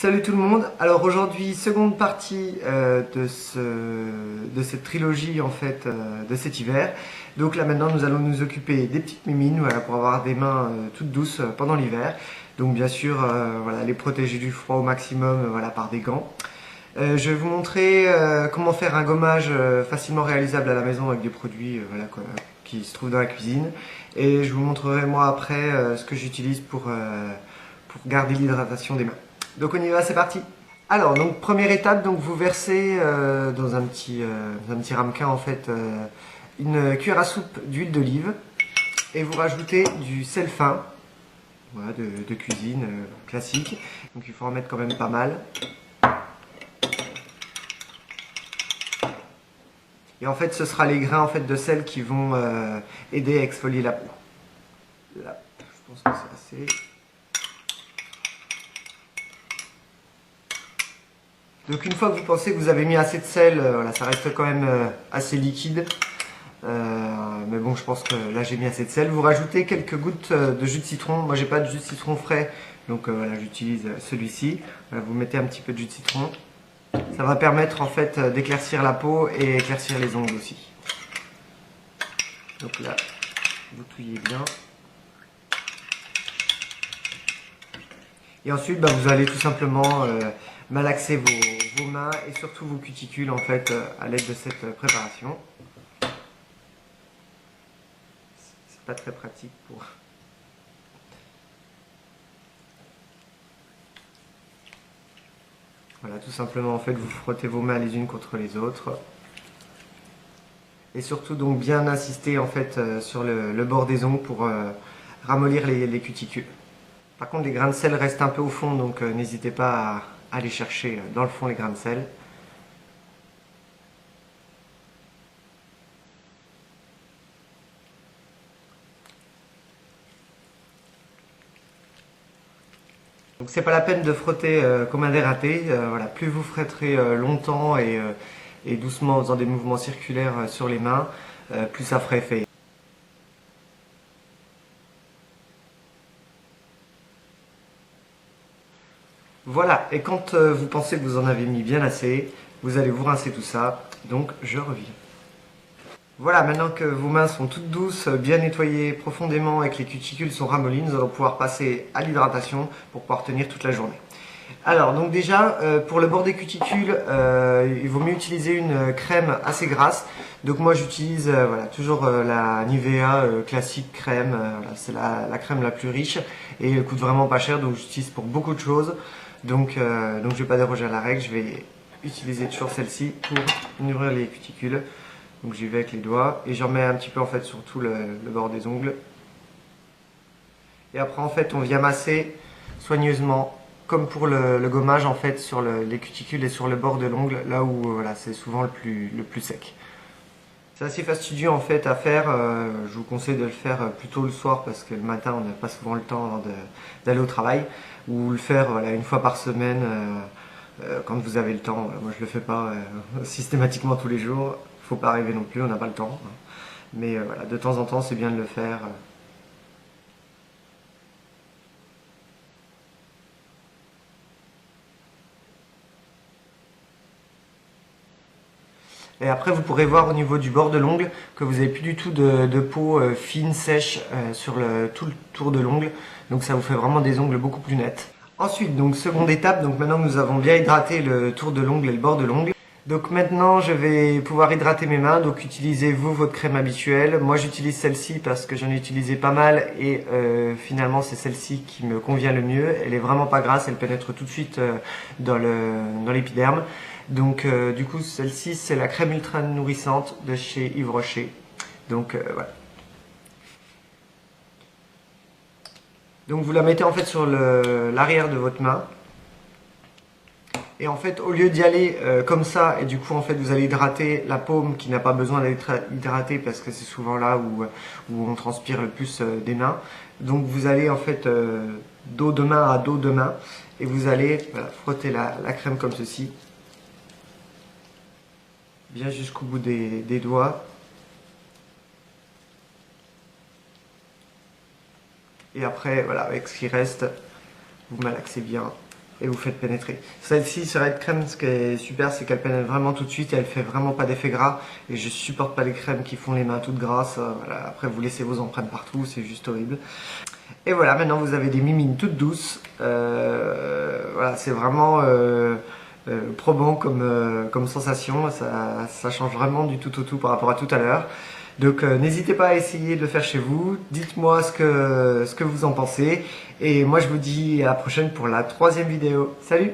Salut tout le monde. Alors aujourd'hui, seconde partie de cette trilogie en fait de cet hiver. Donc là maintenant, nous allons nous occuper des petites mimines, voilà, pour avoir des mains toutes douces pendant l'hiver. Donc bien sûr, voilà, les protéger du froid au maximum, voilà, par des gants. Je vais vous montrer comment faire un gommage facilement réalisable à la maison avec des produits voilà, quoi, qui se trouvent dans la cuisine. Et je vous montrerai moi après ce que j'utilise pour garder l'hydratation des mains. Donc on y va, c'est parti. Alors, donc première étape, donc vous versez dans un petit ramequin en fait une cuillère à soupe d'huile d'olive et vous rajoutez du sel fin, voilà, de cuisine classique. Donc il faut en mettre quand même pas mal. Et en fait, ce sera les grains en fait de sel qui vont aider à exfolier la peau. Là, je pense que c'est assez. Donc une fois que vous pensez que vous avez mis assez de sel, voilà, ça reste quand même assez liquide. Mais bon, je pense que là j'ai mis assez de sel. Vous rajoutez quelques gouttes de jus de citron. Moi j'ai pas de jus de citron frais, donc voilà, j'utilise celui-ci. Voilà, vous mettez un petit peu de jus de citron. Ça va permettre en fait d'éclaircir la peau et éclaircir les ongles aussi. Donc là, vous touillez bien. Et ensuite, vous allez tout simplement malaxer vos mains et surtout vos cuticules en fait à l'aide de cette préparation. C'est pas très pratique pour. Voilà, tout simplement en fait vous frottez vos mains les unes contre les autres. Et surtout donc bien insister en fait sur le bord des ongles pour ramollir les cuticules. Par contre, les grains de sel restent un peu au fond, donc n'hésitez pas à aller chercher dans le fond les grains de sel. Donc c'est pas la peine de frotter comme un dératé. Voilà, plus vous frotterez longtemps et doucement en faisant des mouvements circulaires sur les mains, plus ça fera effet. Voilà, et quand vous pensez que vous en avez mis bien assez, vous allez vous rincer tout ça, donc je reviens. Voilà, maintenant que vos mains sont toutes douces, bien nettoyées profondément et que les cuticules sont ramollies, nous allons pouvoir passer à l'hydratation pour pouvoir tenir toute la journée. Alors, donc déjà, pour le bord des cuticules, il vaut mieux utiliser une crème assez grasse. Donc moi j'utilise voilà, toujours la Nivea classique crème, voilà, c'est la crème la plus riche et elle coûte vraiment pas cher, donc j'utilise pour beaucoup de choses. Donc je ne vais pas déroger à la règle, je vais utiliser toujours celle-ci pour nourrir les cuticules. Donc j'y vais avec les doigts et j'en mets un petit peu en fait sur tout le bord des ongles. Et après en fait on vient masser soigneusement comme pour le gommage en fait sur les cuticules et sur le bord de l'ongle, là où voilà, c'est souvent le plus sec. C'est assez fastidieux en fait à faire, je vous conseille de le faire plutôt le soir parce que le matin on n'a pas souvent le temps avant d'aller au travail, ou le faire voilà, une fois par semaine quand vous avez le temps. Moi je le fais pas systématiquement tous les jours, faut pas arriver non plus, on n'a pas le temps. Mais voilà, de temps en temps c'est bien de le faire. Et après, vous pourrez voir au niveau du bord de l'ongle que vous n'avez plus du tout de peau fine, sèche sur tout le tour de l'ongle. Donc ça vous fait vraiment des ongles beaucoup plus nets. Ensuite, donc seconde étape, donc maintenant que nous avons bien hydraté le tour de l'ongle et le bord de l'ongle, donc maintenant je vais pouvoir hydrater mes mains. Donc utilisez-vous votre crème habituelle. Moi j'utilise celle-ci parce que j'en ai utilisé pas mal et finalement c'est celle-ci qui me convient le mieux. Elle est vraiment pas grasse, elle pénètre tout de suite dans l'épiderme. Donc du coup celle-ci c'est la crème ultra nourrissante de chez Yves Rocher. Donc voilà. Donc vous la mettez en fait sur l'arrière de votre main. Et en fait au lieu d'y aller comme ça et du coup en fait vous allez hydrater la paume qui n'a pas besoin d'être hydratée parce que c'est souvent là où on transpire le plus des mains. Donc vous allez en fait dos de main à dos de main et vous allez voilà, frotter la crème comme ceci. Bien jusqu'au bout des doigts. Et après, voilà, avec ce qui reste, vous malaxez bien et vous faites pénétrer. Celle-ci, sur Red Crème, ce qui est super, c'est qu'elle pénètre vraiment tout de suite et elle fait vraiment pas d'effet gras. Et je supporte pas les crèmes qui font les mains toutes grasses. Voilà. Après, vous laissez vos empreintes partout, c'est juste horrible. Et voilà, maintenant vous avez des mimines toutes douces. Voilà, c'est vraiment probant comme sensation. Ça change vraiment du tout au tout par rapport à tout à l'heure. Donc n'hésitez pas à essayer de le faire chez vous. Dites-moi ce que vous en pensez. Et moi je vous dis à la prochaine pour la 3e vidéo. Salut!